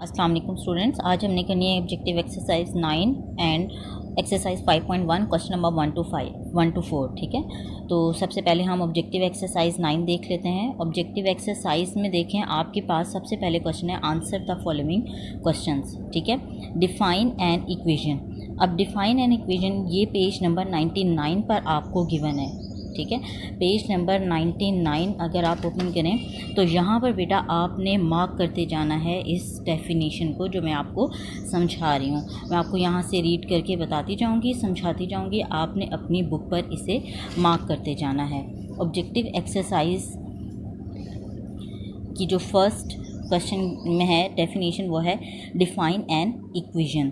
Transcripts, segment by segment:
अस्सलाम वालेकुम स्टूडेंट्स, आज हमने करनी है objective exercise 9 and exercise 5.1 question number 1 to 4। ठीक है, तो सबसे पहले हम ऑब्जेक्टिव एक्सरसाइज 9 देख लेते हैं। ऑब्जेक्टिव एक्सरसाइज में देखें, आपके पास सबसे पहले क्वेश्चन है आंसर द फॉलोइंग क्वेश्चंस। ठीक है, डिफाइन एन इक्वेशन। अब डिफाइन एन इक्वेशन ये पेज नंबर 99 पर आपको गिवन है। ठीक है, पेज नंबर 99 अगर आप ओपन करें तो यहाँ पर बेटा आपने मार्क करते जाना है इस डेफिनेशन को, जो मैं आपको समझा रही हूँ। मैं आपको यहाँ से रीड करके बताती जाऊँगी, समझाती जाऊँगी, आपने अपनी बुक पर इसे मार्क करते जाना है। ऑब्जेक्टिव एक्सरसाइज की जो फर्स्ट क्वेश्चन में है डेफिनेशन वो है define an equation.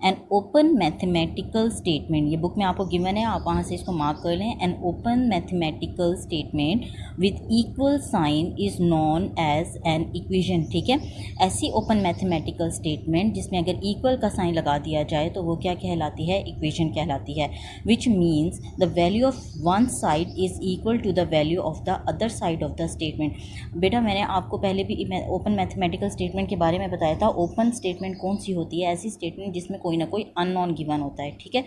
N open mathematical statement, ये बुक में आपको गिवन है, आप वहाँ से इसको मार्क कर लें। An open mathematical statement with equal sign is known as an equation. ठीक है, ऐसी ओपन मैथमेटिकल स्टेटमेंट जिसमें अगर इक्वल का साइन लगा दिया जाए तो वो क्या कहलाती है? इक्वेशन कहलाती है। Which means the value of one side is equal to the value of the other side of the statement. बेटा मैंने आपको पहले भी ओपन मैथमेटिकल स्टेटमेंट के बारे में बताया था। ओपन स्टेटमेंट कौन सी होती है? ऐसी स्टेटमेंट जिसमें कोई ना कोई अननोन गिवन होता है। ठीक है,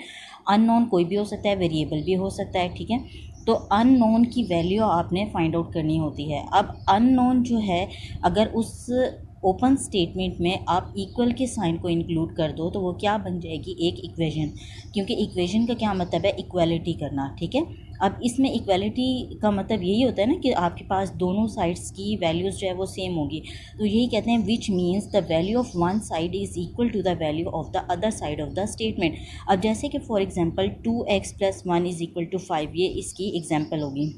अननोन कोई भी हो सकता है, वेरिएबल भी हो सकता है। ठीक है, तो अननोन की वैल्यू आपने फाइंड आउट करनी होती है। अब अननोन जो है, अगर उस ओपन स्टेटमेंट में आप इक्वल के साइन को इंक्लूड कर दो तो वो क्या बन जाएगी? एक इक्वेशन। क्योंकि इक्वेशन का क्या मतलब है? इक्वालिटी करना। ठीक है, अब इसमें इक्वालिटी का मतलब यही होता है ना कि आपके पास दोनों साइड्स की वैल्यूज़ जो है वो सेम होगी। तो यही कहते हैं which means the value of one side is equal to the value of the other side of the statement. अब जैसे कि for example 2x + 1 is equal to 5, ये इसकी एग्जांपल होगी।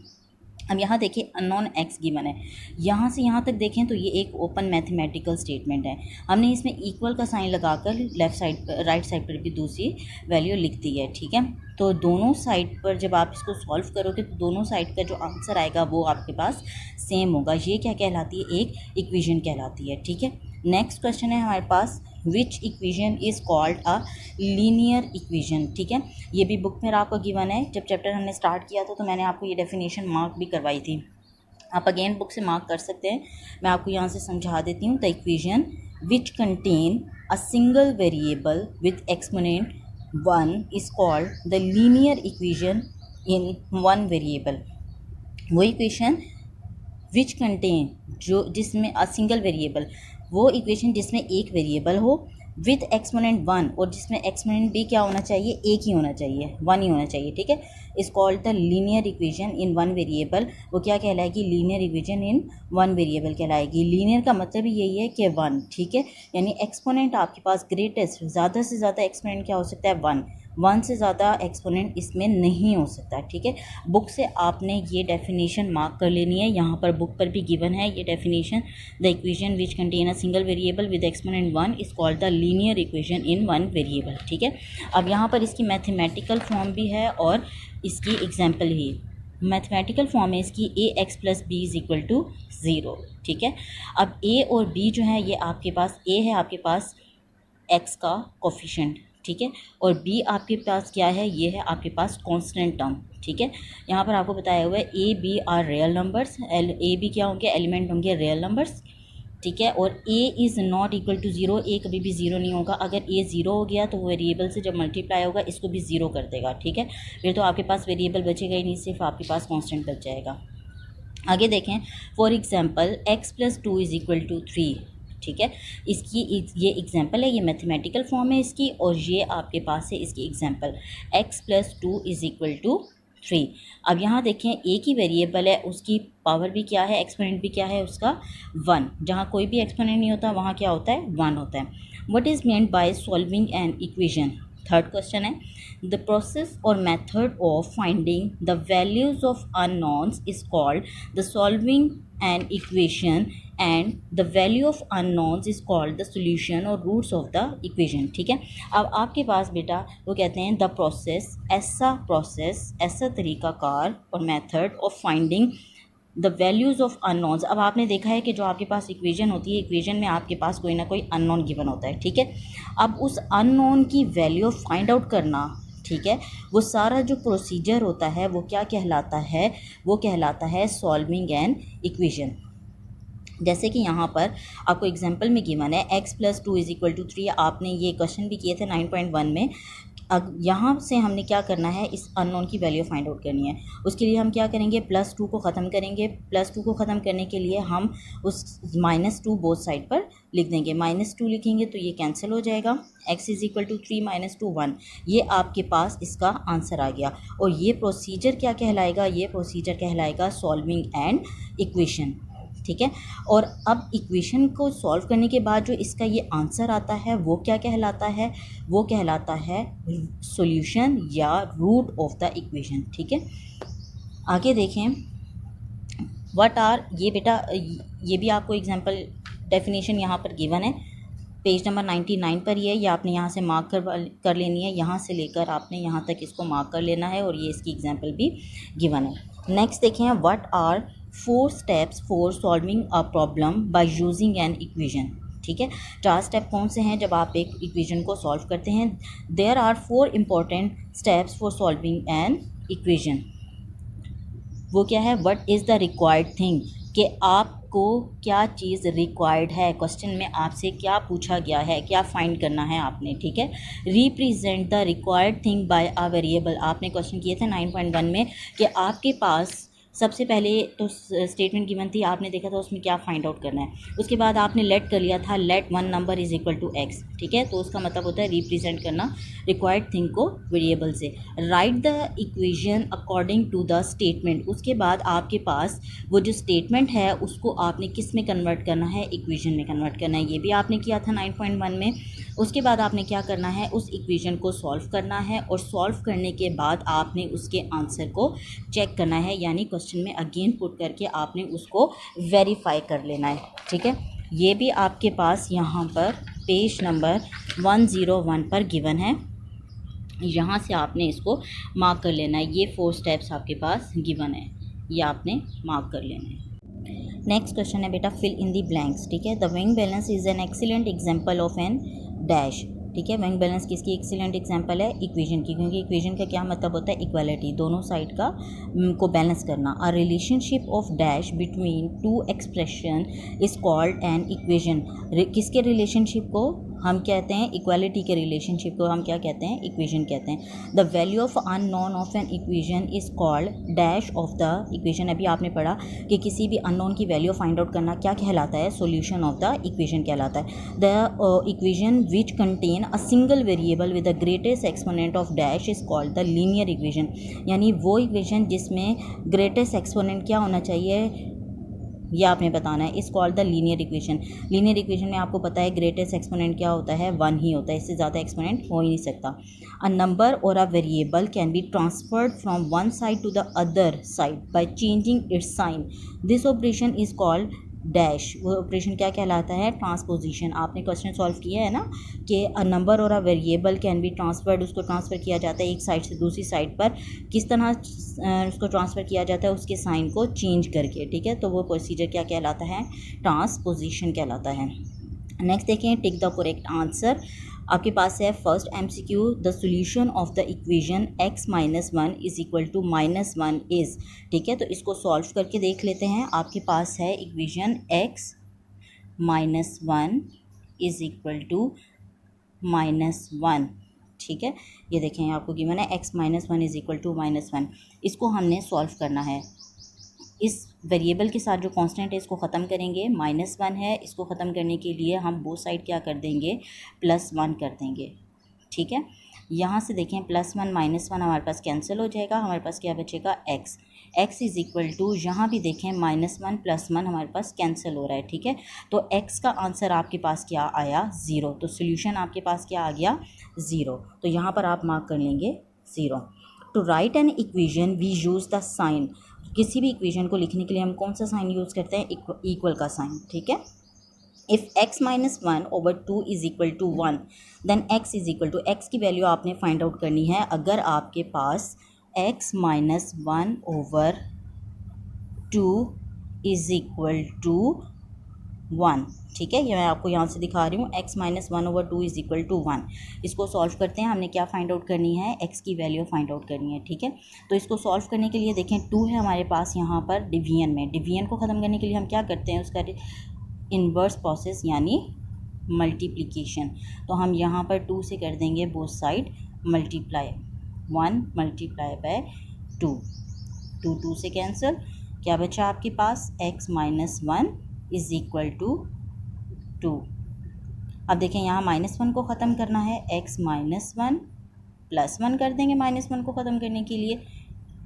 अब यहाँ देखिए अननोन x गिवन है, यहाँ से यहाँ तक देखें तो ये एक ओपन मैथमेटिकल स्टेटमेंट है। हमने इसमें इक्वल का साइन लगाकर लेफ़्ट साइड राइट साइड पर भी दूसरी वैल्यू लिख दी है। ठीक है, तो दोनों साइड पर जब आप इसको सॉल्व करोगे तो दोनों साइड का जो आंसर आएगा वो आपके पास सेम होगा। ये क्या कहलाती है? एक इक्वेशन कहलाती है। ठीक है, नेक्स्ट क्वेश्चन है हमारे पास which equation is called a linear equation. ठीक है, ये भी बुक में आपको गिवन है। जब चैप्टर हमने स्टार्ट किया था तो मैंने आपको ये डेफिनेशन मार्क भी करवाई थी। आप अगेन बुक से मार्क कर सकते हैं, मैं आपको यहाँ से समझा देती हूँ। The equation which contain a single variable with exponent 1 is called the linear equation in one variable. वो इक्वेशन विच कंटेन जो जिसमें अ सिंगल वेरिएबल, वो इक्वेशन जिसमें एक वेरिएबल हो विद एक्सपोनेंट 1, और जिसमें एक्सपोनेंट भी क्या होना चाहिए? एक ही होना चाहिए, 1 ही होना चाहिए। ठीक है, is called the linear equation in one variable. वो क्या कहलाएगी? Linear equation in one variable कहलाएगी। लीनियर का मतलब ही यही है कि 1। ठीक है, यानी एक्सपोनेंट आपके पास ग्रेटेस्ट, ज़्यादा से ज़्यादा एक्सपोनेंट क्या हो सकता है? 1 से ज़्यादा एक्सपोनेंट इसमें नहीं हो सकता। ठीक है, बुक से आपने ये डेफिनेशन मार्क कर लेनी है। यहाँ पर बुक पर भी गिवन है ये definition. The equation which contain a single variable with exponent 1 is called the linear equation in one variable. ठीक है, अब यहाँ पर इसकी मैथमेटिकल फॉर्म भी है और इसकी एग्जाम्पल ही। मैथमेटिकल फॉर्म है इसकी ax + b is equal to 0। ठीक है, अब a और b जो है ये आपके पास, a है आपके पास x का कोफिशिएंट। ठीक है, और b आपके पास क्या है? ये है आपके पास कांस्टेंट टर्म। ठीक है, यहाँ पर आपको बताया हुआ है a b are real numbers. a b क्या होंगे? एलिमेंट होंगे रियल नंबर्स। ठीक है, और a is not equal to 0, a कभी भी 0 नहीं होगा। अगर a 0 हो गया तो वेरिएबल से जब मल्टीप्लाई होगा इसको भी 0 कर देगा। ठीक है, फिर तो आपके पास वेरिएबल बचेगा ही नहीं, सिर्फ आपके पास कांस्टेंट बच जाएगा। आगे देखें, for example x + 2 is equal to 3। ठीक है, इसकी ये एग्जांपल है, ये मैथमेटिकल फॉर्म है इसकी, और ये आपके पास है इसकी example x + 2 is equal to 3। अब यहाँ देखें, एक ही वेरिएबल है, उसकी पावर भी क्या है? एक्सपोनेंट भी क्या है उसका? 1। जहाँ कोई भी एक्सपोनेंट नहीं होता वहाँ क्या होता है? 1 होता है। What is meant by solving an equation? Third question है द प्रोसेस और method of finding the values of unknowns is called the solving an equation and the value of unknowns is called the solution और roots of the equation. ठीक है, अब आपके पास बेटा वो कहते हैं द प्रोसेस, ऐसा तरीक़ाकार और method of finding the values of unknowns. अब आपने देखा है कि जो आपके पास इक्वेशन होती है, इक्वेशन में आपके पास कोई ना कोई अननोन गिवन होता है। ठीक है, अब उस अननोन की वैल्यू फाइंड आउट करना, ठीक है, वो सारा जो प्रोसीजर होता है वो क्या कहलाता है? वो कहलाता है सॉल्विंग एन इक्वेशन। जैसे कि यहाँ पर आपको एग्जांपल में गिवन है x plus 2 is equal to 3। आपने ये क्वेश्चन भी किए थे 9.1 में। अब यहाँ से हमने क्या करना है, इस अननोन की वैल्यू फाइंड आउट करनी है। उसके लिए हम क्या करेंगे, प्लस 2 को ख़त्म करेंगे। प्लस 2 को ख़त्म करने के लिए हम उस -2 बोथ साइड पर लिख देंगे। -2 लिखेंगे तो ये कैंसिल हो जाएगा। x is equal to 3 - 2 1। ये आपके पास इसका आंसर आ गया। और ये प्रोसीजर क्या कहलाएगा, ये प्रोसीजर कहलाएगा सॉल्विंग एंड इक्वेशन। ठीक है। और अब इक्वेशन को सॉल्व करने के बाद जो इसका ये आंसर आता है वो क्या कहलाता है, वो कहलाता है सॉल्यूशन या रूट ऑफ द इक्वेशन। ठीक है। आगे देखें, व्हाट आर, ये बेटा ये भी आपको एग्जांपल डेफिनेशन यहाँ पर गिवन है, पेज नंबर 99 पर ही है। ये आपने यहाँ से मार्क कर लेनी है, यहाँ से लेकर आपने यहाँ तक इसको मार्क कर लेना है। और ये इसकी एग्जांपल भी गिवन है। नेक्स्ट देखें, what are 4 steps for solving a problem by using an equation. ठीक है। 4 स्टेप कौन से हैं जब आप एक इक्वेशन को सॉल्व करते हैं। There are 4 important steps for solving an equation. वो क्या है, what is the required thing, कि आपको क्या चीज़ रिक्वायर्ड है। क्वेश्चन में आपसे क्या पूछा गया है, क्या फाइंड करना है आपने। ठीक है। Represent the required thing by a variable. आपने क्वेश्चन किए थे 9.1 में कि आपके पास सबसे पहले तो स्टेटमेंट गिवन थी, आपने देखा था उसमें क्या फाइंड आउट करना है। उसके बाद आपने लेट कर लिया था, let 1 number is equal to x। ठीक है। तो उसका मतलब होता है रिप्रेजेंट करना रिक्वायर्ड थिंग को वेरिएबल से। Write the equation according to the statement. उसके बाद आपके पास वो जो स्टेटमेंट है उसको आपने किस में कन्वर्ट करना है, इक्वेशन में कन्वर्ट करना है। ये भी आपने किया था 9.1 में। उसके बाद आपने क्या करना है, उस इक्वेशन को सॉल्व करना है। और सॉल्व करने के बाद आपने उसके आंसर को चेक करना है, यानी क्वेश्चन में अगेन पुट करके आपने उसको वेरीफाई कर लेना है। ठीक है। ये भी आपके पास यहाँ पर पेज नंबर 101 पर गिवन है। यहाँ से आपने इसको मार्क कर लेना है। ये 4 स्टेप्स आपके पास गिवन है, ये आपने मार्क कर लेना है। नेक्स्ट क्वेश्चन है बेटा, फिल इन दी ब्लैंक्स। ठीक है। The bank balance is an excellent example of an dash. ठीक है। बैंक बैलेंस किसकी एक्सीलेंट एग्जाम्पल है, इक्वेशन की, क्योंकि इक्वेशन का क्या मतलब होता है, इक्वालिटी, दोनों साइड का को बैलेंस करना। A relationship of dash between 2 expression is called an equation. किसके रिलेशनशिप को हम कहते हैं, इक्वालिटी के रिलेशनशिप को हम क्या कहते हैं, इक्वेशन कहते हैं। The value of unknown of an equation is called dash of the equation. अभी आपने पढ़ा कि किसी भी अननोन की वैल्यू फाइंड आउट करना क्या कहलाता है, सॉल्यूशन ऑफ द इक्वेशन कहलाता है। The equation which contain a single variable with the greatest exponent of dash is called the linear equation. यानी वो इक्वेशन जिसमें ग्रेटेस्ट एक्सपोनेंट क्या होना चाहिए, ये आपने बताना है। इस called the linear equation. Linear equation में आपको पता है ग्रेटेस्ट एक्सपोनेंट क्या होता है, 1 ही होता है, इससे ज़्यादा एक्सपोनेंट हो ही नहीं सकता। अ नंबर और a variable can be transferred from one side to the other side by changing its sign. This operation is called dash. वो ऑपरेशन क्या कहलाता है, ट्रांसपोजिशन। आपने क्वेश्चन सॉल्व किया है ना कि अ नंबर और a variable can be transferred, उसको ट्रांसफ़र किया जाता है एक साइड से दूसरी साइड पर। किस तरह उसको ट्रांसफ़र किया जाता है, उसके साइन को चेंज करके। ठीक है। तो वो प्रोसीजर क्या कहलाता है, ट्रांसपोजिशन कहलाता है। नेक्स्ट देखें, टिक द करेक्ट आंसर। आपके पास है first MCQ, the solution of the equation x - 1 is equal to -1 is. ठीक है। तो इसको सॉल्व करके देख लेते हैं। आपके पास है equation x - 1 is equal to -1। ठीक है। ये देखें आपको गिवन है x - 1 इज इक्वल टू -1। इसको हमने सॉल्व करना है। इस वेरिएबल के साथ जो कांस्टेंट है इसको ख़त्म करेंगे, -1 है, इसको ख़त्म करने के लिए हम बोथ साइड क्या कर देंगे, +1 कर देंगे। ठीक है। यहाँ से देखें +1 -1 हमारे पास कैंसिल हो जाएगा, हमारे पास क्या बचेगा, x इज़ इक्वल टू, यहाँ भी देखें -1 +1 हमारे पास कैंसिल हो रहा है। ठीक है। तो x का आंसर आपके पास क्या आया, 0। तो सोल्यूशन आपके पास क्या आ गया, 0। तो यहाँ पर आप मार्क कर लेंगे 0। To write an equation we use the sign. किसी भी इक्वेशन को लिखने के लिए हम कौन सा साइन यूज़ करते हैं, इक्वल का साइन। ठीक है। If x - 1 over 2 is equal to 1 then x is equal to, x की वैल्यू आपने फाइंड आउट करनी है। अगर आपके पास x - 1 over 2 is equal to 1, ठीक है। ये मैं आपको यहाँ से दिखा रही हूँ, x minus 1/2 is equal to 1। इसको सॉल्व करते हैं। हमने क्या फाइंड आउट करनी है, x की वैल्यू फाइंड आउट करनी है, ठीक है। तो इसको सॉल्व करने के लिए देखें 2 है हमारे पास यहाँ पर डिवीजन में। डिवीजन को ख़त्म करने के लिए हम क्या करते हैं, उसका इन्वर्स प्रोसेस यानी मल्टीप्लिकेशन। तो हम यहाँ पर 2 से कर देंगे both side multiply, 1 multiply by 2, 2 से कैंसिल, क्या बचा आपके पास, x minus 1 is equal to 2। अब देखें यहाँ -1 को ख़त्म करना है, x माइनस 1 प्लस 1 कर देंगे -1 को ख़त्म करने के लिए,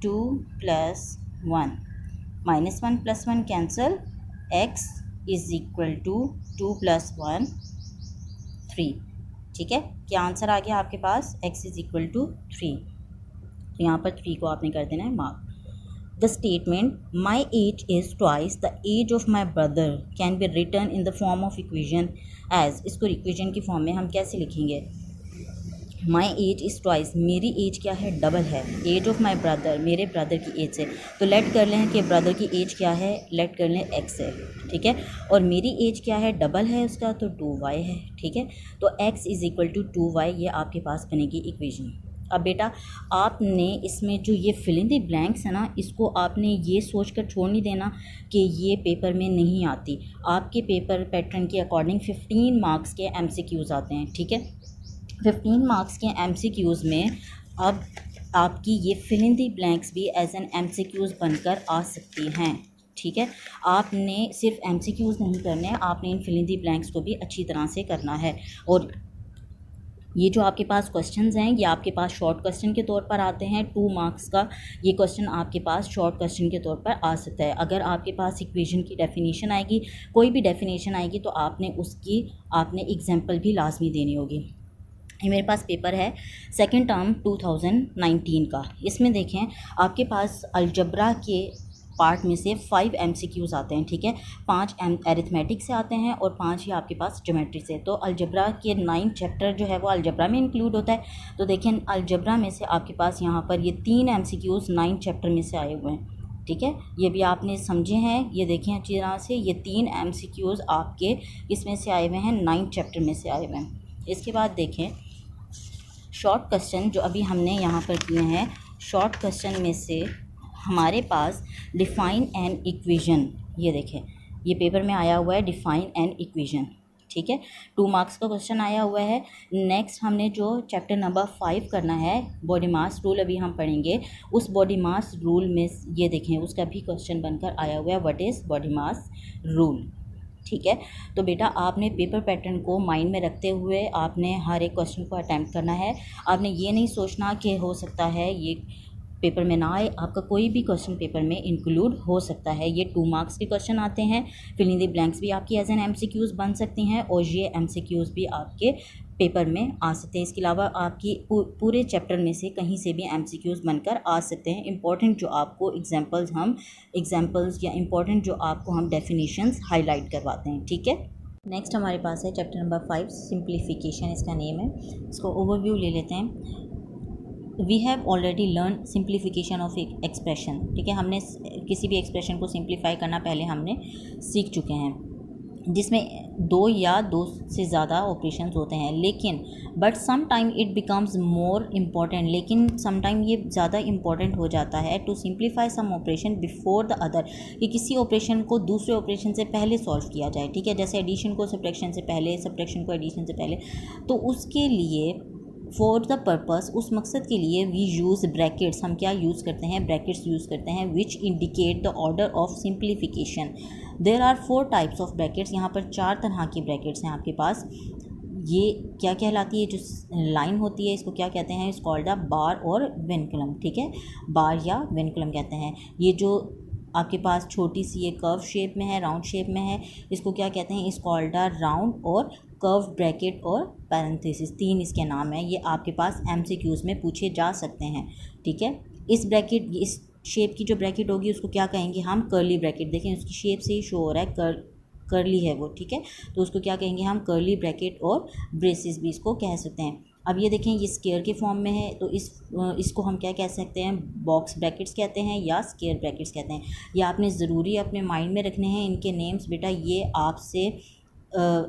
2 प्लस 1, -1 प्लस 1 कैंसिल, x is equal to 2 plus 1 3, ठीक है। क्या आंसर आ गया आपके पास, x इज़ इक्वल टू 3। तो यहाँ पर 3 को आपने कर देना है mark. The statement my age is twice the age of my brother can be written in the form of equation as, इसको इक्वेशन की फॉर्म में हम कैसे लिखेंगे, माई एज इज़ ट्वाइस, मेरी एज क्या है, डबल है, एज ऑफ माई ब्रदर, मेरे ब्रदर की एज से। तो लेट कर लें कि ब्रदर की एज क्या है, लेट कर लें x है, ठीक है। और मेरी एज क्या है, डबल है उसका, तो 2y है, ठीक है। तो x is equal to 2y, ये आपके पास बनेगी इक्वेशन। अब बेटा आपने इसमें जो ये फिल इन द ब्लैंक्स है ना, इसको आपने ये सोच कर छोड़ नहीं देना कि ये पेपर में नहीं आती। आपके पेपर पैटर्न के अकॉर्डिंग 15 मार्क्स के MCQs आते हैं, ठीक है। 15 मार्क्स के MCQs में अब आपकी ये फिल इन द ब्लैंक्स भी एज एन MCQs बनकर आ सकती हैं, ठीक है। आपने सिर्फ MCQs नहीं करने, आपने इन फिल इन द ब्लैंक्स को भी अच्छी तरह से करना है। और ये जो आपके पास क्वेश्चंस हैं, ये आपके पास शॉर्ट क्वेश्चन के तौर पर आते हैं, 2 मार्क्स का ये क्वेश्चन आपके पास शॉर्ट क्वेश्चन के तौर पर आ सकता है। अगर आपके पास इक्वेशन की डेफिनेशन आएगी, कोई भी डेफिनेशन आएगी, तो आपने एग्जाम्पल भी लाजमी देनी होगी। ये मेरे पास पेपर है सेकंड टर्म 2019 का। इसमें देखें आपके पास अलजब्रा के पार्ट में से 5 MCQs आते हैं, ठीक है। 5 अरिथमेटिक से आते हैं और 5 ही आपके पास ज्योमेट्री से। तो अलजब्रा के 9 चैप्टर जो है वो अलजब्रा में इंक्लूड होता है। तो देखें अलजब्रा में से आपके पास यहाँ पर ये 3 MCQs 9 चैप्टर में से आए हुए हैं, ठीक है। ये भी आपने समझे हैं, ये देखें अच्छी तरह से, ये 3 MCQs आपके इसमें से आए हुए हैं, 9 चैप्टर में से आए हुए हैं। इसके बाद देखें शॉर्ट क्वेश्चन जो अभी हमने यहाँ पर किए हैं, शॉर्ट क्वेश्चन में से हमारे पास डिफ़ाइन एन इक्वेशन, ये देखें ये पेपर में आया हुआ है डिफ़ाइन एन इक्वेशन, ठीक है। 2 मार्क्स का क्वेश्चन आया हुआ है। नेक्स्ट हमने जो चैप्टर नंबर 5 करना है, बॉडी मास रूल अभी हम पढ़ेंगे। उस बॉडी मास रूल में ये देखें उसका भी क्वेश्चन बनकर आया हुआ है, what is body mass rule, ठीक है। तो बेटा आपने पेपर पैटर्न को माइंड में रखते हुए आपने हर एक क्वेश्चन को अटैम्प्ट करना है। आपने ये नहीं सोचना कि हो सकता है ये पेपर में ना आए, आपका कोई भी क्वेश्चन पेपर में इंक्लूड हो सकता है। ये 2 मार्क्स के क्वेश्चन आते हैं, फिल इन द ब्लैंक्स भी आपकी एज एन MCQs बन सकती हैं और ये MCQs भी आपके पेपर में आ सकते हैं। इसके अलावा आपकी पूरे चैप्टर में से कहीं से भी MCQs बनकर आ सकते हैं। इंपॉर्टेंट जो आपको एग्जाम्पल्स या इंपॉर्टेंट जो आपको हम डेफिनेशंस हाईलाइट करवाते हैं, ठीक है। नेक्स्ट हमारे पास है चैप्टर नंबर 5 सिंप्लीफिकेशन, इसका नेम है। इसको ओवरव्यू ले लेते हैं। We have already learn simplification of expression, ठीक है। हमने किसी भी एक्सप्रेशन को सिंप्लीफाई करना पहले हमने सीख चुके हैं, जिसमें 2 या 2 से ज़्यादा ऑपरेशंस होते हैं। लेकिन but some time it becomes more important, लेकिन सम टाइम ये ज़्यादा इम्पॉर्टेंट हो जाता है to simplify some operation before the other, कि किसी ऑपरेशन को दूसरे ऑपरेशन से पहले सॉल्व किया जाए, ठीक है। जैसे एडिशन को सब्ट्रैक्शन से पहले, सब्ट्रैक्शन को एडिशन से पहले। तो उसके लिए फॉर द पर्पस, उस मकसद के लिए वी यूज़ ब्रैकेट्स, हम क्या यूज़ करते हैं, ब्रैकेट्स यूज़ करते हैं, which indicate the order of simplification. There are 4 types of brackets, यहाँ पर 4 तरह की ब्रैकेट्स हैं आपके पास। ये क्या कहलाती है, जो लाइन होती है इसको क्या कहते हैं, इस कॉल्ड द बार और विनकुलम, ठीक है। बार या विनकुलम कहते हैं। ये जो आपके पास छोटी सी ये कर्व शेप में है, राउंड शेप में है, इसको क्या कहते हैं, इस कॉल्ड द राउंड और कर्व ब्रैकेट और पैरेंथेसिस, 3 इसके नाम हैं। ये आपके पास MCQs में पूछे जा सकते हैं, ठीक है। इस ब्रैकेट, इस शेप की जो ब्रैकेट होगी उसको क्या कहेंगे हम, कर्ली ब्रैकेट। देखें उसकी शेप से ही शो हो रहा है, कर्ली है वो, ठीक है। तो उसको क्या कहेंगे हम, कर्ली ब्रैकेट और ब्रेसेस भी इसको कह सकते हैं। अब ये देखें, ये स्क्वायर के फॉर्म में है, तो इसको हम क्या कह सकते हैं, बॉक्स ब्रैकेट्स कहते हैं या स्क्वायर ब्रैकेट्स कहते हैं। ये आपने ज़रूरी अपने माइंड में रखने हैं इनके नेम्स बेटा, ये आपसे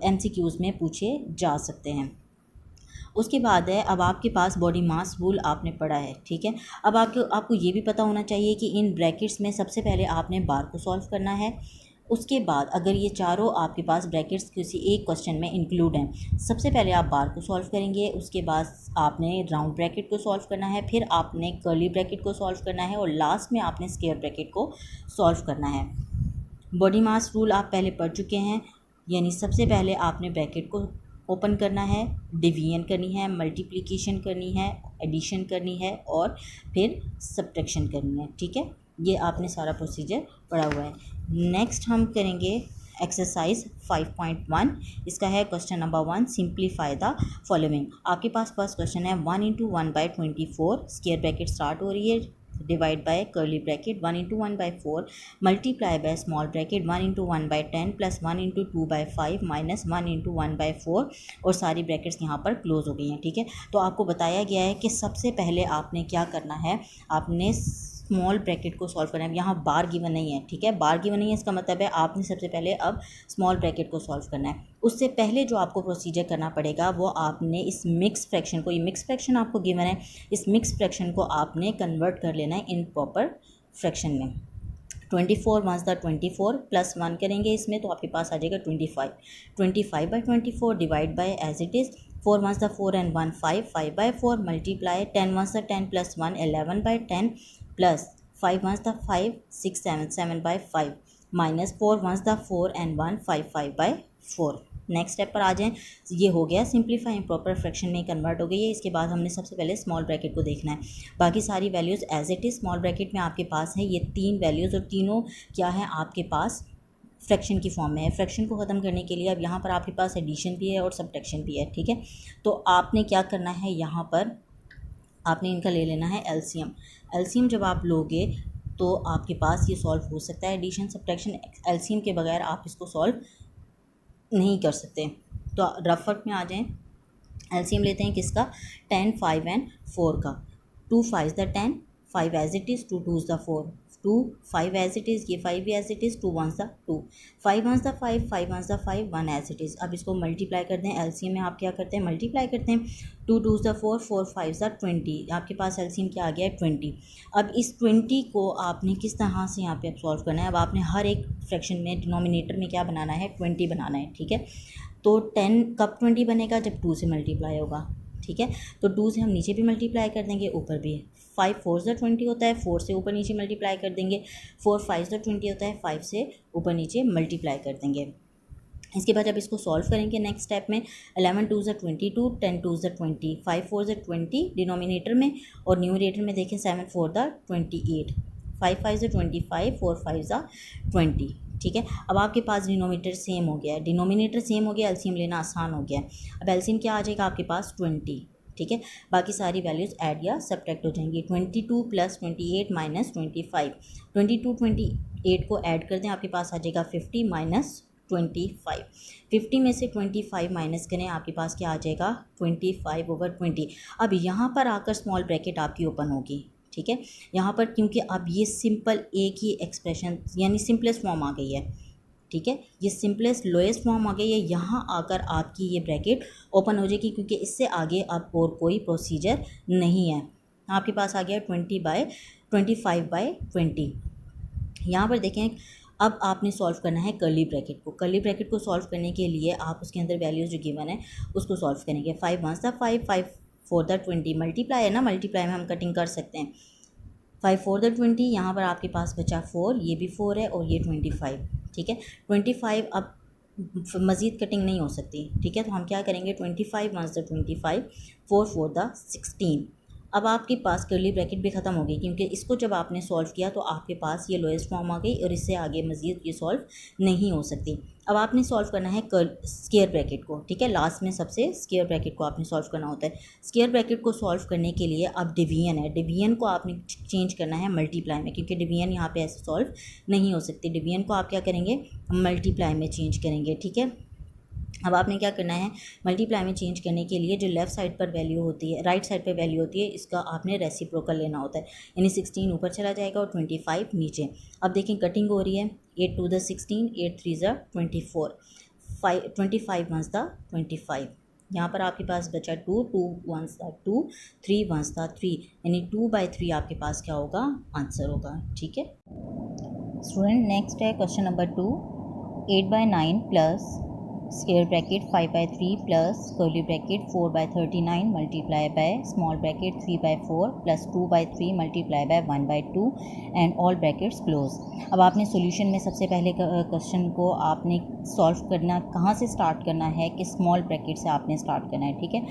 MCQs में पूछे जा सकते हैं। उसके बाद है, अब आपके पास बॉडी मास रूल आपने पढ़ा है, ठीक है। अब आपको ये भी पता होना चाहिए कि इन ब्रैकेट्स में सबसे पहले आपने बार को सॉल्व करना है। उसके बाद अगर ये चारों आपके पास ब्रैकेट्स किसी एक क्वेश्चन में इंक्लूड हैं, सबसे पहले आप बार को सॉल्व करेंगे, उसके बाद आपने राउंड ब्रैकेट को सॉल्व करना है, फिर आपने कर्ली ब्रैकेट को सॉल्व करना है और लास्ट में आपने स्क्वायर ब्रैकेट को सॉल्व करना है। बॉडी मास रूल आप पहले पढ़ चुके हैं, यानी सबसे पहले आपने ब्रैकेट को ओपन करना है, डिवीजन करनी है, मल्टीप्लिकेशन करनी है, एडिशन करनी है और फिर सब्ट्रैक्शन करनी है, ठीक है। ये आपने सारा प्रोसीजर पढ़ा हुआ है। नेक्स्ट हम करेंगे एक्सरसाइज 5.1। इसका है question number 1, simplify the following. आपके पास फर्स्ट क्वेश्चन है 1 × 1/24, स्क्वायर ब्रैकेट स्टार्ट हो रही है, divide by curly bracket 1 × 1/4 multiply by small bracket 1 × 1/10 plus 1 × 2/5 minus 1 × 1/4 और सारी ब्रैकेट्स यहाँ पर क्लोज हो गई हैं, ठीक है। तो आपको बताया गया है कि सबसे पहले आपने क्या करना है, आपने स्मॉल ब्रैकेट को सॉल्व करना है। यहाँ बार गिवन नहीं है, ठीक है, बार गिवन नहीं है, इसका मतलब है आपने सबसे पहले अब स्मॉल ब्रैकेट को सॉल्व करना है। उससे पहले जो आपको प्रोसीजर करना पड़ेगा वो आपने इस मिक्स फ्रैक्शन को, ये मिक्स फ्रैक्शन आपको गिवन है, इस मिक्स फ्रैक्शन को आपने कन्वर्ट कर लेना है इन प्रॉपर फ्रैक्शन में। 24 1 × 24 प्लस 1 करेंगे इसमें, तो आपके पास आ जाएगा 25। 25/24 divide by as it is 4 1 × 4 and 1 5 5/4 multiply 10 1 × 10 plus 1 11/10 plus 5 1 × 5 6 7 7/5 minus 4 1 × 4 and 1 5 5/4। Next step पर आ जाएं, ये हो गया सिंप्लीफाई, इम्प्रॉपर फ्रैक्शन में कन्वर्ट हो गई है। इसके बाद हमने सबसे पहले स्मॉल ब्रैकेट को देखना है, बाकी सारी values as it is small bracket में आपके पास है ये 3 वैल्यूज़ और तीनों क्या है आपके पास फ्रैक्शन की फॉर्म में है। फ्रैक्शन को ख़त्म करने के लिए अब यहाँ पर आपके पास एडिशन भी है और सब्ट्रैक्शन भी है, ठीक है। तो आपने क्या करना है, यहाँ पर आपने इनका ले लेना है एलसीएम। एलसीएम जब आप लोगे तो आपके पास ये सॉल्व हो सकता है, एडिशन सब्ट्रैक्शन एलसीएम के बगैर आप इसको सॉल्व नहीं कर सकते। तो रफ वर्क में आ जाएं, एलसीएम लेते हैं किसका, 10 5 and 4 का। 2 5 × 10, 5 as it is, 2 2 × 4, 2 5 as it is, ये 5 भी as it is, 2 1 × 2, 5 1 × 5 5 1 × 5 1 as it is. अब इसको मल्टीप्लाई करते हैं, एलसीएम में आप क्या करते हैं, मल्टीप्लाई करते हैं। 2 2 × 4, 4 5 × 20, आपके पास एलसीएम क्या आ गया है 20। अब इस 20 को आपने किस तरह से यहाँ पे सॉल्व करना है, अब आपने हर एक फ्रैक्शन में डिनोमिनेटर में क्या बनाना है, 20 बनाना है, ठीक है। तो 10 कब 20 बनेगा, जब 2 से मल्टीप्लाई होगा, ठीक है। तो 2 से हम नीचे भी मल्टीप्लाई कर देंगे, ऊपर भी। 5 4 × 20 होता है, 4 से ऊपर नीचे मल्टीप्लाई कर देंगे। 4 5 × 20 होता है, 5 से ऊपर नीचे मल्टीप्लाई कर देंगे। इसके बाद जब इसको सॉल्व करेंगे नेक्स्ट स्टेप में, 11 2 × 22, 10 2 × 20, 5 4 × 20 डिनोमिनेटर में और न्यूमरेटर में देखें 7 4 × 28, 5 5 × 25, 4 5 × 20, ठीक है। अब आपके पास डिनोमिनेटर सेम हो गया है, डिनोमिनेटर सेम हो गया, एलसीएम लेना आसान हो गया है। अब एलसीएम क्या आ जाएगा आपके पास 20, ठीक है। बाकी सारी वैल्यूज़ ऐड या सब्ट्रैक्ट हो जाएंगी। 22 + 28 - 25, 22 28 को ऐड कर दें, आपके पास आ जाएगा 50 - 25। 50 में से 25 माइनस करें, आपके पास क्या आ जाएगा 25/20। अब यहाँ पर आकर स्मॉल ब्रैकेट आपकी ओपन होगी, ठीक है। यहाँ पर क्योंकि अब ये सिंपल एक ही एक्सप्रेशन यानी सिंपलेस्ट फॉर्म आ गई है, ठीक है, ये सिंपलेस्ट लोएस्ट फॉर्म आ गई है। यहाँ आकर आपकी ये ब्रैकेट ओपन हो जाएगी क्योंकि इससे आगे अब और कोई प्रोसीजर नहीं है। आपके पास आ गया 25/20। यहाँ पर देखें, अब आपने सॉल्व करना है कर्ली ब्रैकेट को। कर्ली ब्रैकेट को सॉल्व करने के लिए आप उसके अंदर वैल्यूज़ जो गिवन है उसको सॉल्व करेंगे। 5 1 × 5, 5 4 × 20, मल्टीप्लाई है ना, मल्टीप्लाई में हम कटिंग कर सकते हैं। 5 4 × 20, यहाँ पर आपके पास बचा 4, ये भी 4 है और ये 25, ठीक है। 25 अब मज़ीद कटिंग नहीं हो सकती, ठीक है। तो हम क्या करेंगे, 25 1 × 25, 4 4 × 16। अब आपके पास कर्ली ब्रैकेट भी ख़त्म हो गई क्योंकि इसको जब आपने सॉल्व किया तो आपके पास ये लोएस्ट फॉर्म आ गई और इससे आगे मज़ीद ये सॉल्व नहीं हो सकती। अब आपने सॉल्व करना है स्क्वायर ब्रैकेट को, ठीक है। लास्ट में सबसे स्क्वायर ब्रैकेट को आपने सॉल्व करना होता है। स्क्वायर ब्रैकेट को सॉल्व करने के लिए अब डिवीजन है, डिवीजन को आपने चेंज करना है मल्टीप्लाई में, क्योंकि डिवीजन यहाँ पे ऐसे सॉल्व नहीं हो सकती। डिवीजन को आप क्या करेंगे, मल्टीप्लाई में चेंज करेंगे, ठीक है। अब आपने क्या करना है, मल्टीप्लाई में चेंज करने के लिए जो लेफ़्ट साइड पर वैल्यू होती है, राइट साइड पर वैल्यू होती है, इसका आपने रेसिप्रोकल लेना होता है, यानी 16 ऊपर चला जाएगा और 25 नीचे। अब देखें कटिंग हो रही है, 8 2 द 16, 8 3 ज़ा 24, 25 1 द 25। यहाँ पर आपके पास बचा 2 2 1 ज़ा 2, 3 1 ज़ा 3, यानी 2/3 आपके पास क्या होगा, आंसर होगा। ठीक है स्टूडेंट, नेक्स्ट है question number 2, 8/9 plus square bracket 5/3 plus curly bracket 4/39 multiply by small bracket 3/4 plus 2/3 multiply by 1/2 and all brackets close. अब आपने सॉल्यूशन में सबसे पहले क्वेश्चन को आपने सॉल्व करना कहाँ से स्टार्ट करना है कि स्मॉल ब्रैकेट से आपने स्टार्ट करना है। ठीक है,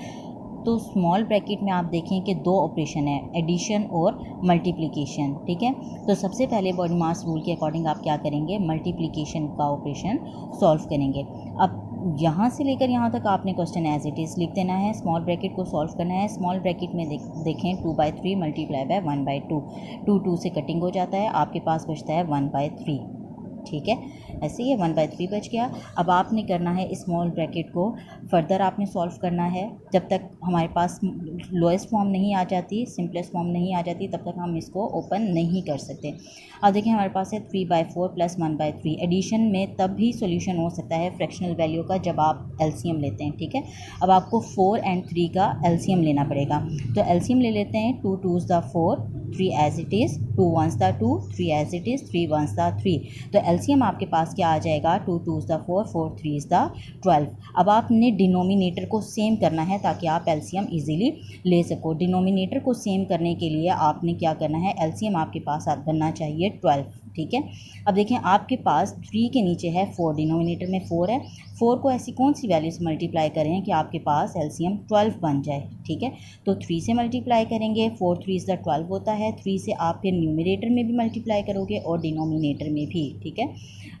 तो स्मॉल ब्रैकेट में आप देखें कि दो ऑपरेशन है, एडिशन और मल्टीप्लिकेशन। ठीक है, तो सबसे पहले बॉडी मास रूल के अकॉर्डिंग आप क्या करेंगे, मल्टीप्लिकेशन का ऑपरेशन सॉल्व करेंगे। अब यहाँ से लेकर यहाँ तक आपने क्वेश्चन एज इट इज़ लिख देना है, स्मॉल ब्रैकेट को सॉल्व करना है। स्मॉल ब्रैकेट में देखें 2/3 मल्टीप्लाई बाय 1/2, 2 2 से कटिंग हो जाता है, आपके पास बचता है 1/3। ठीक है, ऐसे ही 1/3 बच गया। अब आपने करना है स्मॉल ब्रैकेट को फर्दर आपने सॉल्व करना है, जब तक हमारे पास लोएस्ट फॉर्म नहीं आ जाती, सिंपलेस्ट फॉर्म नहीं आ जाती, तब तक हम इसको ओपन नहीं कर सकते। अब देखिए हमारे पास है 3/4 प्लस 1/3। एडिशन में तब भी सोल्यूशन हो सकता है फ्रैक्शनल वैल्यू का जब आप एलसीएम लेते हैं। ठीक है, अब आपको 4 और 3 का एलसीएम लेना पड़ेगा, तो एलसीएम ले लेते हैं। 2 2 ज़ा 4, 3 एज इट इज़, 2 1 ज़ा 2, 3 एज इट इज़, 3 1 ज़ा 3। तो एलसीएम आपके पास क्या आ जाएगा, 2 2 ज़ा 4, 4 3 ज़ा 12। अब आपने डिनोमिनेटर को सेम करना है ताकि आप एलसीएम इजीली ले सको। डिनोमिनेटर को सेम करने के लिए आपने क्या करना है, एलसीएम आपके पास बनना चाहिए 12। ठीक है, अब देखें आपके पास 3 के नीचे है 4, डिनोमिनेटर में 4 है, 4 को ऐसी कौन सी वैल्यू से मल्टीप्लाई करें कि आपके पास एलसीएम 12 बन जाए। ठीक है, तो 3 से मल्टीप्लाई करेंगे, 4 3 ज़ा 12 होता है, 3 से आप फिर न्यूमरेटर में भी मल्टीप्लाई करोगे और डिनोमिनेटर में भी। ठीक है,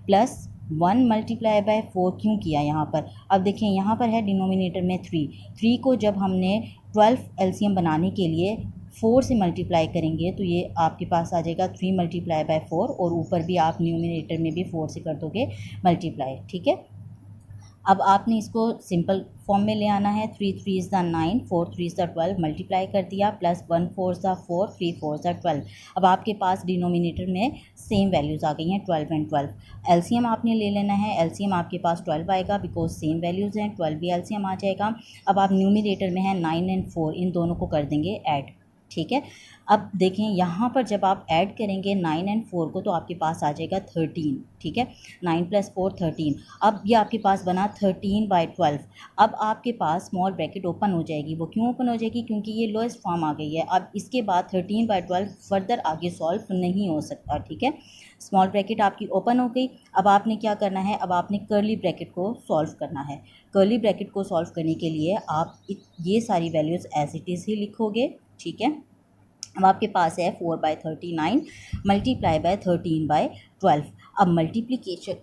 प्लस 1 मल्टीप्लाई बाय 4 क्यों किया यहाँ पर, अब देखें यहाँ पर है डिनोमिनेटर में 3 को जब हमने 12 एलसीएम बनाने के लिए 4 से मल्टीप्लाई करेंगे तो ये आपके पास आ जाएगा 3 मल्टीप्लाई बाय 4, और ऊपर भी आप न्यूमरेटर में भी 4 से कर दोगे मल्टीप्लाई। ठीक है, अब आपने इसको सिंपल फॉर्म में ले आना है। 3 3 ज़ा 9, 4 3 ज़ा 12 मल्टीप्लाई कर दिया, प्लस 1 4 ज़ा 4, 3 4 ज़ा 12। अब आपके पास डिनोमिनेटर में सेम वैल्यूज़ आ गई हैं 12 एंड 12। एलसीएम आपने ले लेना है, एलसीएम आपके पास 12 आएगा बिकॉज सेम वैल्यूज़ हैं, 12 भी एलसीएम आ जाएगा। अब आप न्यूमरेटर में है 9 एंड 4, इन दोनों को कर देंगे ऐड। ठीक है, अब देखें यहाँ पर जब आप ऐड करेंगे 9 एंड 4 को तो आपके पास आ जाएगा 13। ठीक है, 9 + 4 13। अब ये आपके पास बना 13/12। अब आपके पास स्मॉल ब्रैकेट ओपन हो जाएगी। वो क्यों ओपन हो जाएगी, क्योंकि ये लोएस्ट फॉर्म आ गई है। अब इसके बाद 13/12 फर्दर आगे सॉल्व नहीं हो सकता। ठीक है, स्मॉल ब्रैकेट आपकी ओपन हो गई। अब आपने क्या करना है, अब आपने कर्ली ब्रैकेट को सॉल्व करना है। कर्ली ब्रैकेट को सॉल्व करने के लिए आप ये सारी वैल्यूज़ एज इट इज़ ही लिखोगे। ठीक है, अब आपके पास है 4/39 मल्टीप्लाई बाय 13/12। अब मल्टीप्लिकेशन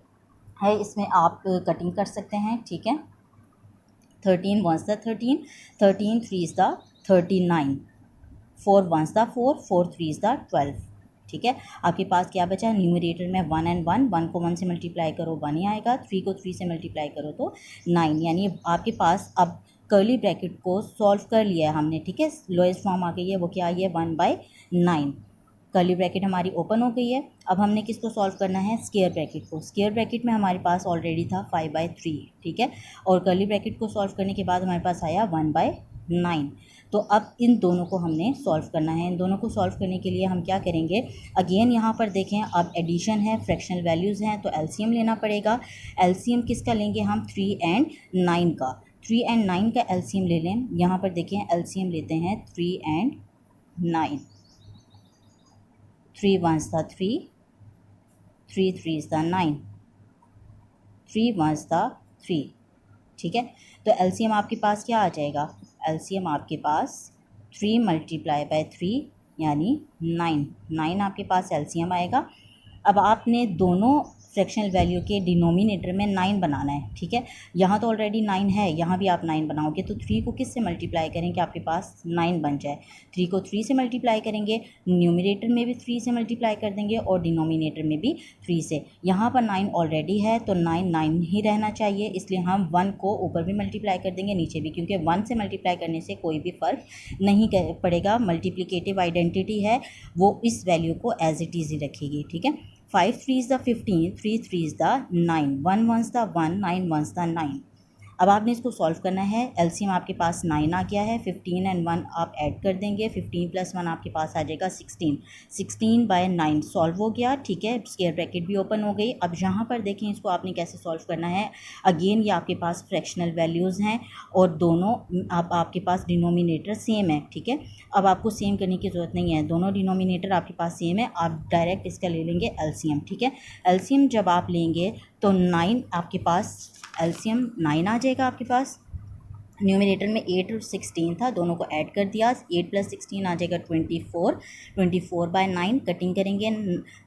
है, इसमें आप कटिंग कर सकते हैं। ठीक है, 13 1 ज़ा 13, 13 3 ज़ा 39, 4 1 ज़ा 4, 4 3 ज़ा 12। ठीक है, आपके पास क्या बचा, न्यूमरेटर में 1 एंड 1, 1 को 1 से मल्टीप्लाई करो 1 ही आएगा, 3 को 3 से मल्टीप्लाई करो तो 9, यानी आपके पास अब कर्ली ब्रैकेट को सॉल्व कर लिया है हमने। ठीक है, लोएस्ट फॉर्म आ गई है, वो क्या आई है 1/9। कर्ली ब्रैकेट हमारी ओपन हो गई है। अब हमने किसको सॉल्व करना है, स्क्वायर ब्रैकेट को। स्क्वायर ब्रैकेट में हमारे पास ऑलरेडी था 5/3। ठीक है, और कर्ली ब्रैकेट को सॉल्व करने के बाद हमारे पास आया 1/9। तो अब इन दोनों को हमने सॉल्व करना है। इन दोनों को सॉल्व करने के लिए हम क्या करेंगे, अगेन यहाँ पर देखें अब एडिशन है, फ्रैक्शनल वैल्यूज़ हैं, तो एलसीएम लेना पड़ेगा। एलसीएम किसका लेंगे हम, 3 और 9 का। 3 और 9 का एलसीएम ले लें। यहाँ पर देखें एलसीएम लेते हैं 3 और 9। 3 1 ज़ा 3, 3 3 ज़ा 9, 3 1 ज़ा 3। ठीक है, तो एलसीएम आपके पास क्या आ जाएगा, एलसीएम आपके पास 3 मल्टीप्लाई बाय 3 यानी 9 आपके पास एलसीएम आएगा। अब आपने दोनों फ्रैक्शनल वैल्यू के डिनोमिनेटर में 9 बनाना है, ठीक है। यहाँ तो ऑलरेडी 9 है, यहाँ भी आप 9 बनाओगे तो 3 को किस से मल्टीप्लाई करें कि आपके पास 9 बन जाए। 3 को 3 से मल्टीप्लाई करेंगे, न्यूमिनेटर में भी 3 से मल्टीप्लाई कर देंगे और डिनोमिनेटर में भी 3 से। यहाँ पर 9 ऑलरेडी है तो 9 9 ही रहना चाहिए, इसलिए हम 1 को ऊपर भी मल्टीप्लाई कर देंगे, नीचे भी, क्योंकि 1 से मल्टीप्लाई करने से कोई भी फ़र्क नहीं पड़ेगा। मल्टीप्लिकेटिव आइडेंटिटी है, वो इस वैल्यू को एज इट इज़ ही रखेगी, ठीक है। 5 3 द 15, 3 3 द 9, 1 1 द 1, 9 1 द 9। अब आपने इसको सॉल्व करना है। एलसीएम आपके पास 9 आ गया है, 15 एंड 1 आप ऐड कर देंगे, 15 प्लस 1 आपके पास आ जाएगा 16। 16 बाय 9 सॉल्व हो गया, ठीक है। स्क्वायर ब्रैकेट भी ओपन हो गई। अब यहाँ पर देखें इसको आपने कैसे सॉल्व करना है। अगेन ये आपके पास फ्रैक्शनल वैल्यूज़ हैं और दोनों आपके पास डिनोमिनेटर सेम है, ठीक है। अब आपको सेम करने की ज़रूरत नहीं है, दोनों डिनोमिनेटर आपके पास सेम है, आप डायरेक्ट इसका ले लेंगे एलसीएम, ठीक है। एलसीएम जब आप लेंगे तो 9 आपके पास एलसीएम 9 आ जाएगा आपके पास। न्यूमिनेटर में 8 और 16 था, दोनों को ऐड कर दिया, 8 प्लस 16 आ जाएगा 24। 24 बाय 9 कटिंग करेंगे,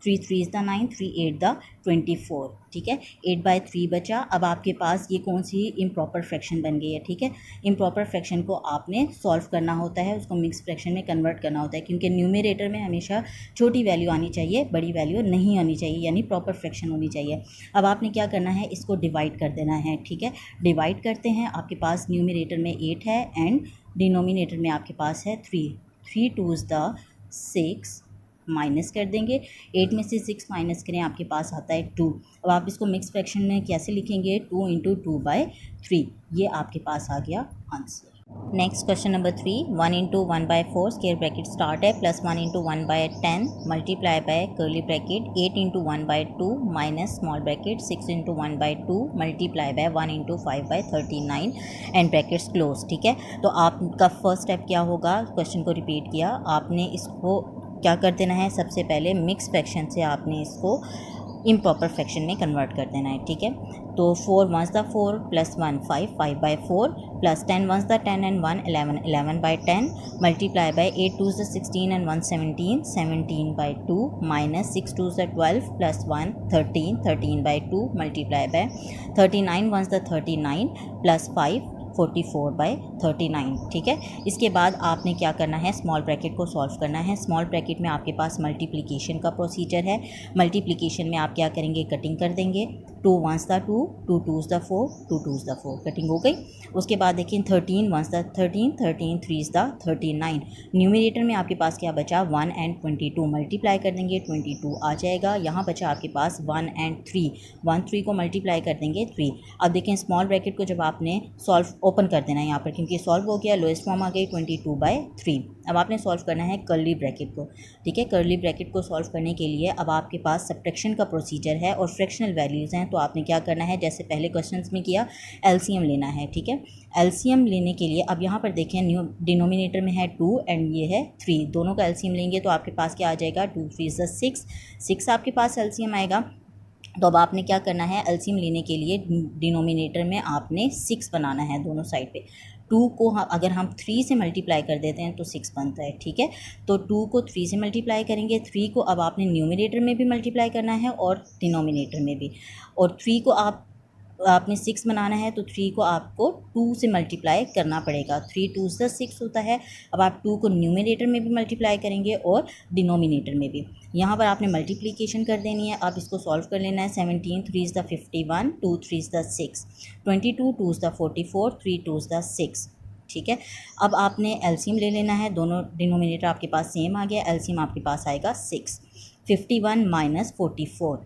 3 3 द 9, 3 8 द 24, ठीक है। 8 बाय 3 बचा। अब आपके पास ये कौन सी इम्प्रॉपर फ्रैक्शन बन गई है, ठीक है। इम्प्रॉपर फ्रैक्शन को आपने सॉल्व करना होता है, उसको मिक्स फ्रैक्शन में कन्वर्ट करना होता है, क्योंकि न्यूमिनेटर में हमेशा छोटी वैल्यू आनी चाहिए, बड़ी वैल्यू नहीं आनी चाहिए, यानी प्रॉपर फ्रैक्शन होनी चाहिए। अब आपने क्या करना है, इसको डिवाइड कर देना है, ठीक है। डिवाइड करते हैं, आपके पास न्यूमिनेटर में 8 है एंड डिनोमिनेटर में आपके पास है 3। 3 2s द 6, माइनस कर देंगे, 8 में से 6 माइनस करें, आपके पास आता है 2। अब आप इसको मिक्स फ्रैक्शन में कैसे लिखेंगे, 2 इंटू 2 बाय 3, ये आपके पास आ गया answer. Next question number 3, 1 into 1 by 4 square bracket start है, plus 1 into 1 by 10 multiply by curly bracket 8 into 1 by 2 minus small bracket 6 into 1 by 2 multiply by 1 into 5 by 39 and brackets close, ठीक है। तो आपका फर्स्ट स्टेप क्या होगा, question को repeat किया, आपने इसको क्या कर देना है, सबसे पहले मिक्स फ्रैक्शन से आपने इसको इम्प्रॉपर फ्रैक्शन में कन्वर्ट कर देना है, ठीक है। तो 4 1s the 4 plus 1 5, 5 by 4 plus 10 1s the 10 and 1 11, 11 by 10 multiply by 8 2s the 16 and 1 17, 17 by 2 minus 6 2s the 12 plus 1 13, 13 by 2 multiply by 39 1s the 39 plus 5 44 by 39, ठीक है। इसके बाद आपने क्या करना है, स्मॉल ब्रैकेट को सॉल्व करना है। स्मॉल ब्रैकेट में आपके पास मल्टीप्लिकेशन का प्रोसीजर है। मल्टीप्लिकेशन में आप क्या करेंगे, कटिंग कर देंगे, 2 1s the 2, 2 2s the 4, 2 2s the 4, cutting हो गई। उसके बाद देखिए 13 1s the 13, 13 3s the 39। Numerator में आपके पास क्या बचा, 1 एंड 22 मल्टीप्लाई कर देंगे, 22 आ जाएगा। यहाँ बचा आपके पास 1 एंड 3, 1 3 को मल्टीप्लाई कर देंगे 3। अब देखें स्मॉल ब्रैकेट को जब आपने सॉल्व ओपन कर देना है यहाँ पर, क्योंकि सॉल्व हो गया, लोएस्ट फॉर्म आ गई 22 बाय 3। अब आपने सॉल्व करना है कर्ली ब्रैकेट को, ठीक है। कर्ली ब्रैकेट को सॉल्व करने के लिए अब आपके पास सब्ट्रैक्शन का प्रोसीजर है और फ्रैक्शनल वैल्यूज़ हैं, तो आपने क्या करना है, जैसे पहले क्वेश्चंस में किया, एलसीएम लेना है, ठीक है। एलसीएम लेने के लिए अब यहाँ पर देखें, न्यू डिनोमिनेटर में है 2 एंड ये है 3, दोनों का एलसीएम लेंगे तो आपके पास क्या आ जाएगा, 2 3 6, 6 आपके पास एलसीएम आएगा। तो अब आपने क्या करना है, एलसीएम लेने के लिए डिनोमिनेटर में आपने 6 बनाना है दोनों साइड पे। 2 को अगर हम 3 से मल्टीप्लाई कर देते हैं तो 6 बनता है, ठीक है। तो 2 को 3 से मल्टीप्लाई करेंगे, 3 को अब आपने न्यूमिनेटर में भी मल्टीप्लाई करना है और डिनोमिनेटर में भी, और 3 को आपने 6 बनाना है तो 3 को आपको 2 से मल्टीप्लाई करना पड़ेगा, 3 2s द 6 होता है। अब आप 2 को न्यूमिनेटर में भी मल्टीप्लाई करेंगे और डिनोमिनेटर में भी। यहाँ पर आपने मल्टीप्लिकेशन कर देनी है, आप इसको सॉल्व कर लेना है। 17 3s the 51, 2 3s the 6, 22 2s the 44, 3 2s the 6, ठीक है। अब आपने एलसीएम ले लेना है, दोनों डिनोमिनेटर आपके पास सेम आ गया, एलसीएम आपके पास आएगा 6। 51 माइनस 44,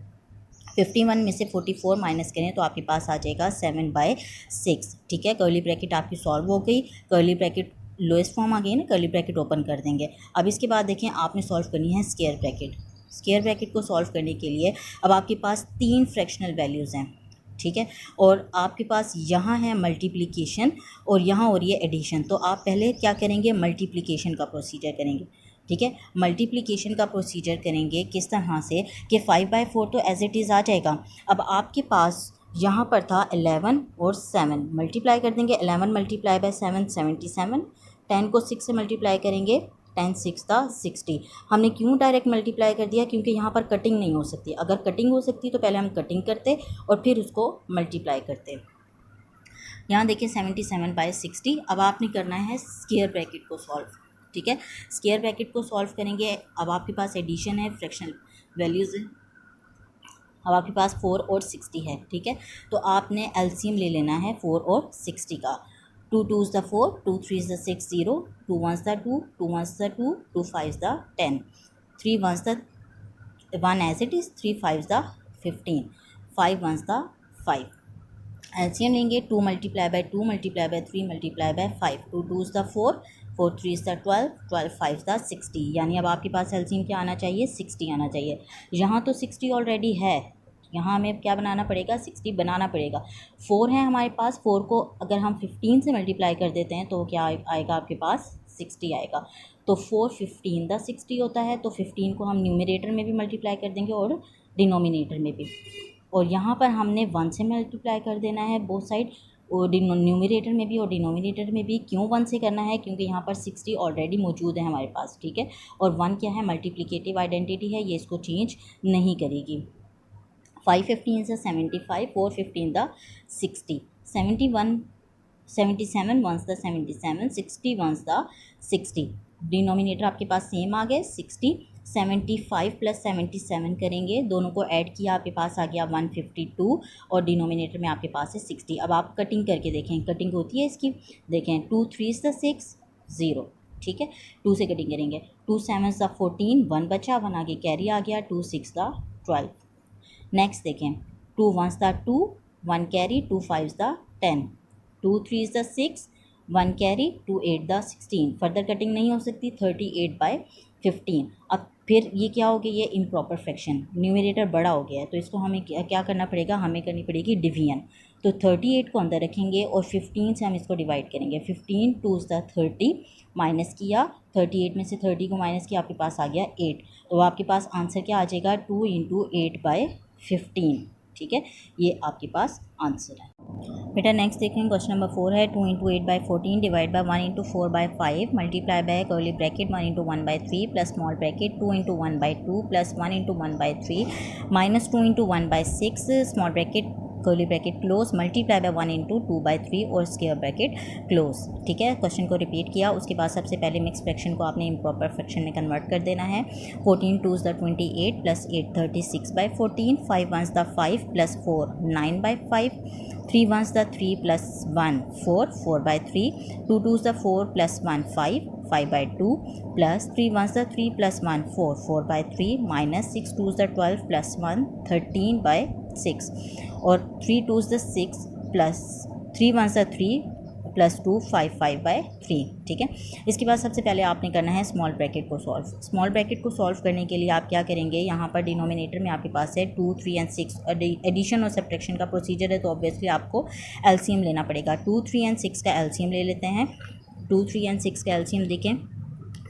51 में से 44 माइनस करें तो आपके पास आ जाएगा 7 बाय 6, ठीक है। कर्ली ब्रैकेट आपकी सॉल्व हो गई, कर्ली ब्रैकेट लोएस्ट फॉर्म आ गई ना, कर्ली ब्रैकेट ओपन कर देंगे। अब इसके बाद देखें, आपने सॉल्व करनी है स्क्वायर ब्रैकेट। स्क्वायर ब्रैकेट को सॉल्व करने के लिए अब आपके पास 3 फ्रैक्शनल वैल्यूज़ हैं, ठीक है, और आपके पास यहाँ है मल्टीप्लिकेशन और यहाँ हो रही है एडिशन। तो आप पहले क्या करेंगे, मल्टीप्लिकेशन का प्रोसीजर करेंगे, ठीक है। मल्टीप्लिकेशन का प्रोसीजर करेंगे किस तरह से कि 5 बाय 4 तो एज इट इज़ आ जाएगा। अब आपके पास यहाँ पर था 11 और 7, मल्टीप्लाई कर देंगे, 11 मल्टीप्लाई बाय 7 77, 10 को 6 से मल्टीप्लाई करेंगे 10 6 द 60। हमने क्यों डायरेक्ट मल्टीप्लाई कर दिया, क्योंकि यहाँ पर कटिंग नहीं हो सकती। अगर कटिंग हो सकती तो पहले हम कटिंग करते और फिर उसको मल्टीप्लाई करते। यहाँ देखिए 77/60। अब आपने करना है स्क्वायर ब्रैकेट को सॉल्व, ठीक है। स्क्वायर ब्रैकेट को सॉल्व करेंगे। अब आपके पास एडिशन है, फ्रैक्शनल वैल्यूज़ है। अब आपके पास 4 और 60 है, ठीक है। तो आपने एलसीएम ले लेना है 4 और 60 का। 2 2s the 4, 2 3s the 6 0, 2 1s the 2, 2 1s the 2, 2 5s the 10, 3 1s the 1 as it is, 3 5s the 15, 5 1s the 5। LCM लेंगे 2 multiply by 2 multiply by 3 multiply by 5, 2 2s the 4, 4 3s the 12, 12 5s the 60। यानी अब आपके पास LCM क्या आना चाहिए, 60 आना चाहिए। यहाँ तो 60 ऑलरेडी है, यहाँ हमें क्या बनाना पड़ेगा, 60 बनाना पड़ेगा। 4 है हमारे पास, 4 को अगर हम 15 से मल्टीप्लाई कर देते हैं तो क्या आएगा आपके पास, 60 आएगा। तो 4 15 द 60 होता है। तो 15 को हम न्यूमरेटर में भी मल्टीप्लाई कर देंगे और डिनोमिनेटर में भी। और यहाँ पर हमने 1 से मल्टीप्लाई कर देना है बोथ साइड, और न्यूमरेटर में भी और डिनोमिनेटर में भी। क्यों 1 से करना है, क्योंकि यहाँ पर 60 ऑलरेडी मौजूद है हमारे पास, ठीक है। और 1 क्या है, मल्टीप्लिकेटिव आइडेंटिटी है, ये इसको चेंज नहीं करेगी। 5 15 the 75, 4 15 the 60, 77 1s the 77, 60 1s the 60। Denominator आपके पास सेम आ गए 60। 75 प्लस 77 करेंगे, दोनों को ऐड किया, आपके पास आ गया 152 और डिनोमिनेटर में आपके पास है 60। अब आप कटिंग करके देखें, कटिंग होती है इसकी, देखें 2 3s द 6 0, ठीक है। 2 से कटिंग करेंगे, 2 7s द 14, 1 बचा, 1 आगे कैरी आ गया, 2 6 द 12। नेक्स्ट देखें 2 1s the 2, 1 carry, 2 5s the 10, 2 3s the 6, 1 carry, 2 8 the 16। Further cutting नहीं हो सकती, 38/15। अब फिर ये क्या हो गया, ये इम्प्रॉपर फ्रैक्शन, न्यूमरेटर बड़ा हो गया है, तो इसको हमें क्या करना पड़ेगा, हमें करनी पड़ेगी डिवीजन। तो 38 को अंदर रखेंगे और 15 से हम इसको डिवाइड करेंगे। 15 2s द 30, माइनस किया, 38 में से 30 को माइनस किया, आपके पास आ गया 8। तो आपके पास आंसर क्या आ जाएगा, 2 × 8/15, ठीक है। ये आपके पास आंसर है। बेटा नेक्स्ट देखें, क्वेश्चन नंबर 4 है 2 × 8/14 divide by 1 × 4/5 multiply by curly bracket 1 × 1/3 plus small bracket 2 × 1/2 plus 1 × 1/3 minus 2 × 1/6 small bracket curly bracket close multiply by 1 × 2/3 और स्क्वायर ब्रैकेट क्लोज, ठीक है। क्वेश्चन को रिपीट किया, उसके बाद सबसे पहले मिक्स फ्रैक्शन को आपने इम्प्रॉपर फ्रैक्शन में कन्वर्ट कर देना है। 14 2s the 28 plus 8 36/14, 5 1s the 5 plus 4 9/5, 3 1s the 3 plus 1 4 4/3, 2 2s the 4 plus 1 5 5/2 plus 3 1s the 3 plus 1 4 4/3 minus 6 2s the 12 plus 1 13/6 और 3 2s the 6 plus 3 1s the 3 plus 2 5 5/3, ठीक है। इसके बाद सबसे पहले आपने करना है स्मॉल ब्रैकेट को सॉल्व। स्मॉल ब्रैकेट को सॉल्व करने के लिए आप क्या करेंगे, यहाँ पर डिनोमिनेटर में आपके पास है 2 3 और 6, एडिशन और सब्ट्रैक्शन का प्रोसीजर है, तो ऑब्वियसली आपको एलसीएम लेना पड़ेगा। 2 3 और 6 का एलसीएम ले लेते हैं। 2 3 और 6 का एलसीएम देखें,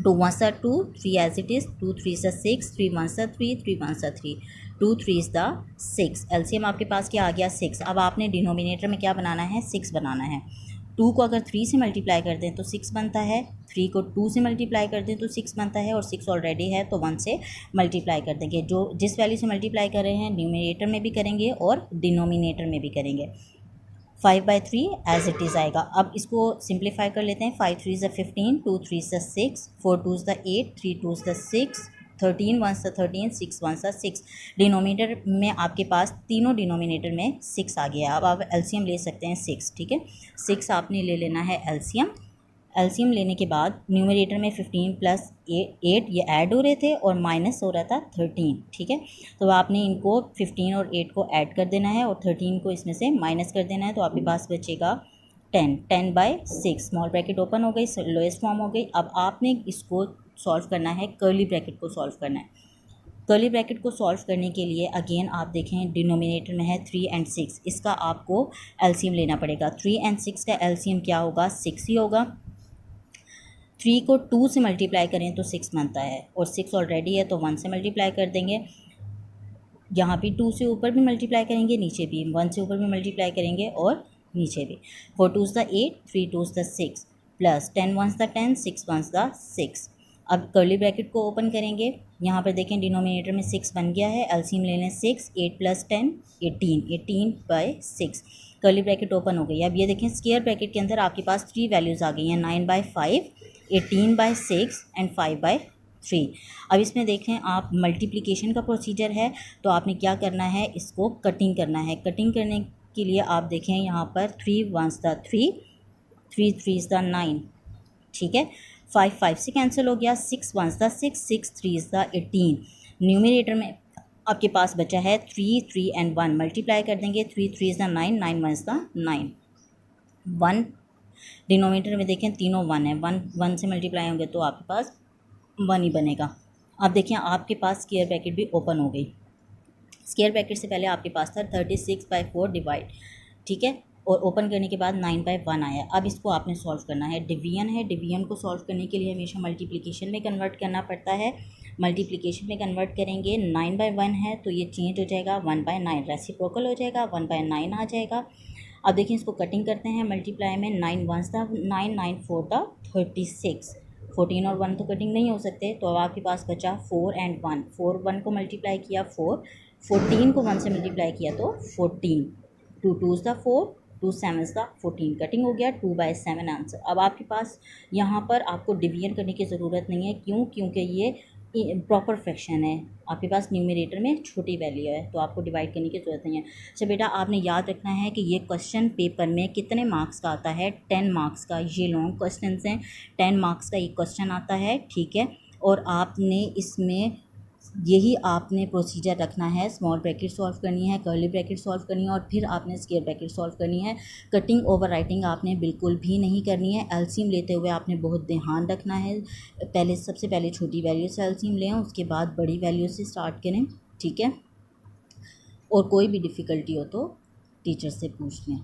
2 1s the 2, 3 as it is, 2 3s the 6, 3 1s the 3, 3 1s the 3, 2 3s the 6। LCM आपके पास क्या आ गया, 6। अब आपने डिनोमिनेटर में क्या बनाना है, 6 बनाना है। 2 को अगर 3 से मल्टीप्लाई कर दें तो 6 बनता है, 3 को 2 से मल्टीप्लाई कर दें तो 6 बनता है, और 6 ऑलरेडी है तो 1 से मल्टीप्लाई कर देंगे। जो जिस वैल्यू से मल्टीप्लाई कर रहे हैं न्यूमरेटर में भी करेंगे और डिनोमिनेटर में भी करेंगे। 5/3 एज इट इज़ आएगा। अब इसको सिंप्लीफाई कर लेते हैं। 5 3s the 15, 2 3s the 6, 4 2s the 8, 3 2s the 6, 13 1s the 13, 6 1s the 6। Denominator में आपके पास तीनों डिनोमिनेटर में 6 आ गया। अब आप एलसीएम ले सकते हैं 6, ठीक है। 6 आपने ले लेना है एलसीएम। एलसीएम लेने के बाद न्यूमरेटर में 15 प्लस 8 ये ऐड हो रहे थे और माइनस हो रहा था 13, ठीक है। तो आपने इनको 15 और 8 को ऐड कर देना है और 13 को इसमें से माइनस कर देना है, तो आपके पास बचेगा 10, 10/6। स्मॉल ब्रैकेट ओपन हो गई, लोएस्ट फॉर्म हो गई। अब आपने इसको सॉल्व करना है, कर्ली ब्रैकेट को सॉल्व करना है। कर्ली ब्रैकेट को सॉल्व करने के लिए अगेन आप देखें डिनोमिनेटर में है 3 और 6, इसका आपको एलसीएम लेना पड़ेगा। 3 और 6 का एलसीएम क्या होगा, 6 ही होगा। 3 को 2 से मल्टीप्लाई करें तो 6 बनता है, और 6 ऑलरेडी है तो 1 से मल्टीप्लाई कर देंगे। यहाँ भी 2 से ऊपर भी मल्टीप्लाई करेंगे, नीचे भी 1 से ऊपर भी मल्टीप्लाई करेंगे और नीचे भी। 4 2s the 8, 3 2s the 6 plus 10 1s the 10, 6 1s the 6। अब कर्ली ब्रैकेट को ओपन करेंगे, यहाँ पर देखें डिनोमिनेटर में 6 बन गया है, एलसीएम ले लें 6, 8 + 10 18, 18/6, कर्ली ब्रैकेट ओपन हो गई। अब ये देखें स्क्वायर ब्रैकेट के अंदर आपके पास 3 वैल्यूज़ आ गई हैं, 9/5, 18/6 एंड 5/3। अब इसमें देखें आप मल्टीप्लिकेशन का प्रोसीजर है, तो आपने क्या करना है, इसको कटिंग करना है। कटिंग करने के लिए आप देखें यहाँ पर 3 1s द 3, 3 3s द 9, ठीक है, 5 5 से कैंसिल हो गया, 6 1s the 6, 6 3s the 18। Numerator में आपके पास बचा है 3 3 एंड 1, मल्टीप्लाई कर देंगे, 3 3s the 9, 9 1s the 9, 1 denominator में देखें तीनों 1 है, 1 1 से मल्टीप्लाई होंगे तो आपके पास 1 ही बनेगा। अब देखिए आपके पास स्क्वायर ब्रैकेट भी ओपन हो गई। स्क्वायर ब्रैकेट से पहले आपके पास था 36/4 डिवाइड, ठीक है, और ओपन करने के बाद 9/1 आया। अब इसको आपने सॉल्व करना है, डिवीजन है, डिवीजन को सॉल्व करने के लिए हमेशा मल्टीप्लिकेशन में कन्वर्ट करना पड़ता है। मल्टीप्लिकेशन में कन्वर्ट करेंगे, 9/1 है तो ये चेंज हो जाएगा 1/9, रेसिप्रोकल हो जाएगा, 1/9 आ जाएगा। अब देखिए इसको कटिंग करते हैं, मल्टीप्लाई में 9 1s द 9, 9 4 द 36, 14 और 1 तो कटिंग नहीं हो सकते, तो अब आपके पास बचा 4 एंड 1, 4 1 को मल्टीप्लाई किया 4, 14 को 1 से मल्टीप्लाई किया तो 14, 2 2s the 4, 2 7s the 14, cutting हो गया 2/7 आंसर। अब आपके पास यहाँ पर आपको डिवीजन करने की ज़रूरत नहीं है, क्यों, क्योंकि ये प्रॉपर फ्रैक्शन है, आपके पास न्यूमरेटर में छोटी वैल्यू है तो आपको डिवाइड करने की ज़रूरत नहीं है। अच्छा बेटा आपने याद रखना है कि ये क्वेश्चन पेपर में कितने मार्क्स का आता है, 10 मार्क्स का। ये लॉन्ग क्वेश्चन हैं, 10 मार्क्स का एक क्वेश्चन आता है, ठीक है, और आपने इसमें यही आपने प्रोसीजर रखना है, स्मॉल ब्रैकेट सॉल्व करनी है, कर्ली ब्रैकेट सॉल्व करनी है और फिर आपने स्क्वायर ब्रैकेट सॉल्व करनी है। कटिंग ओवर राइटिंग आपने बिल्कुल भी नहीं करनी है। एलसीएम लेते हुए आपने बहुत ध्यान रखना है, पहले सबसे पहले छोटी वैल्यू से एलसीएम लें, उसके बाद बड़ी वैल्यू से स्टार्ट करें, ठीक है, और कोई भी डिफ़िकल्टी हो तो टीचर से पूछ लें।